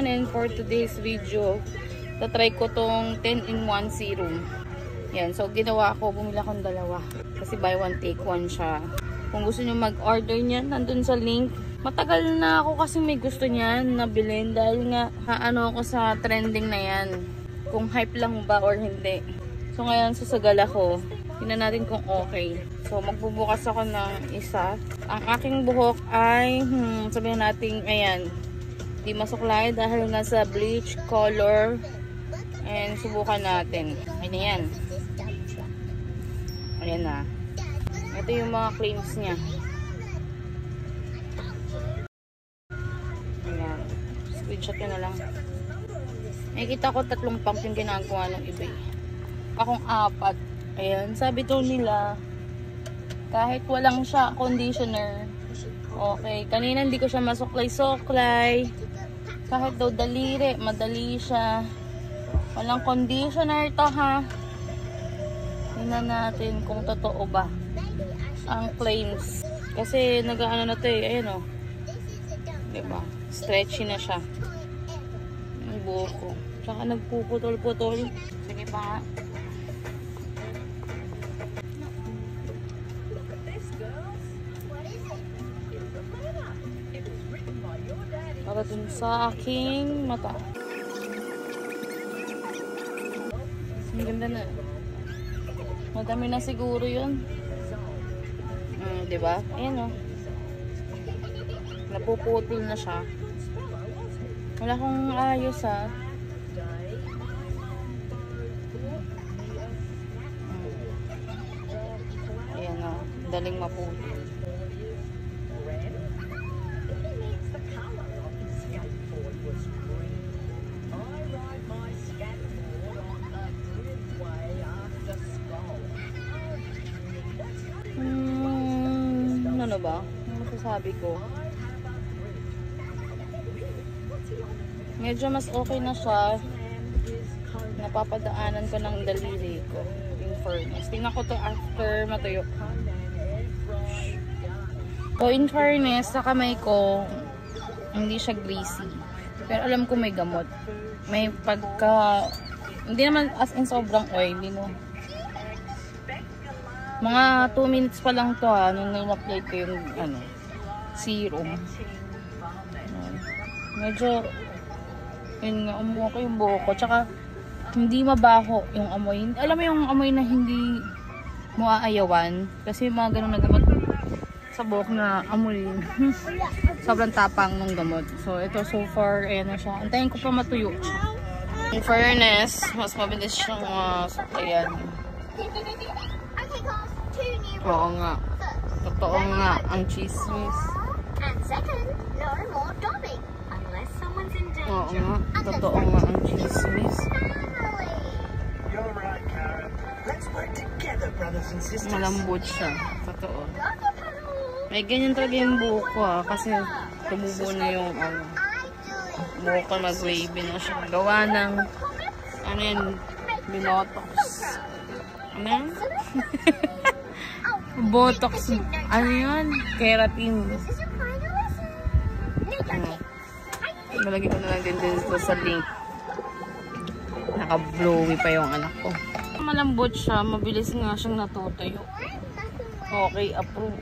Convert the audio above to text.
everyone, and for today's video, tatry ko tong 10-in-1 serum. Yan, so ginawa ko, bumili akong dalawa. Kasi buy one take one siya. Kung gusto nyo mag-order niyan, nandun sa link. Matagal na ako kasi may gusto niyan na bilhin dahil nga ano ako sa trending na yan. Kung hype lang ba or hindi. So ngayon susugal ako. Tingnan natin kung okay. So magbubukas ako ng isa. Ang aking buhok ay sabihin natin ayan. Di masuklay dahil nasa bleach color. And subukan natin. Ayan yan. Ayan na. Ito yung mga claims niya. Ayan. Screenshot ko na lang. Nakikita ko 3 pump yung ginagawa ng eBay. Akong 4. Ayan. Sabi to nila, kahit walang siya conditioner, okay. Kanina hindi ko siya masuklay-suklay. Kahit daw daliri, madali siya. Walang conditioner to ha. Tingnan natin kung totoo ba ang claims. Kasi nag-ano na to eh. Ayan o. Diba? Stretchy na siya. Ang buhok ko. Tsaka nagpuputol-putol. Sige pa. Para dun sa aking mata. Ang ganda na. Madami na siguro yun. Diba? Ayan o. Napuputol na siya. Wala akong ayos ha. Ayan o. Daling maputol. Ano ba? Ano masasabi ko? Medyo mas okay na siya. Napapadaanan ko ng daliri ko. In fairness. Tingnan ko to after matuyo. So in fairness, sa kamay ko, hindi siya greasy. Pero alam ko may gamot. May pagka... Hindi naman as in sobrang oily, no? Mga 2 minutes pa lang to ha, nung nil-apply ko yung serum. Medyo, yun nga, umuha ko yung buhok ko. Tsaka, hindi mabaho yung amoy. Alam mo yung amoy na hindi mo aayawan. Kasi mga ganun na gamot sa buhok na amoy. Sobrang tapang ng gamot. So, ito so far, ayan na siya. Antayin ko pa matuyo siya. In fairness, mas mabilis siyang suklayan. Oo nga. Totoo nga ang chismis. Oo nga. Totoo nga ang chismis. Malambot siya. Totoo. May ganyan talaga yung buhok ko kasi tumubo na yung buhok ko, nag-wavy na siya. Gawa ng ano yan, binotox. Ano yan? Botox. Ano yun? Keratin. Malagay ko na lang din dito sa link. Naka-blowy pa yung anak ko. Malambot siya. Mabilis nga siyang natutuyo. Okay, approve.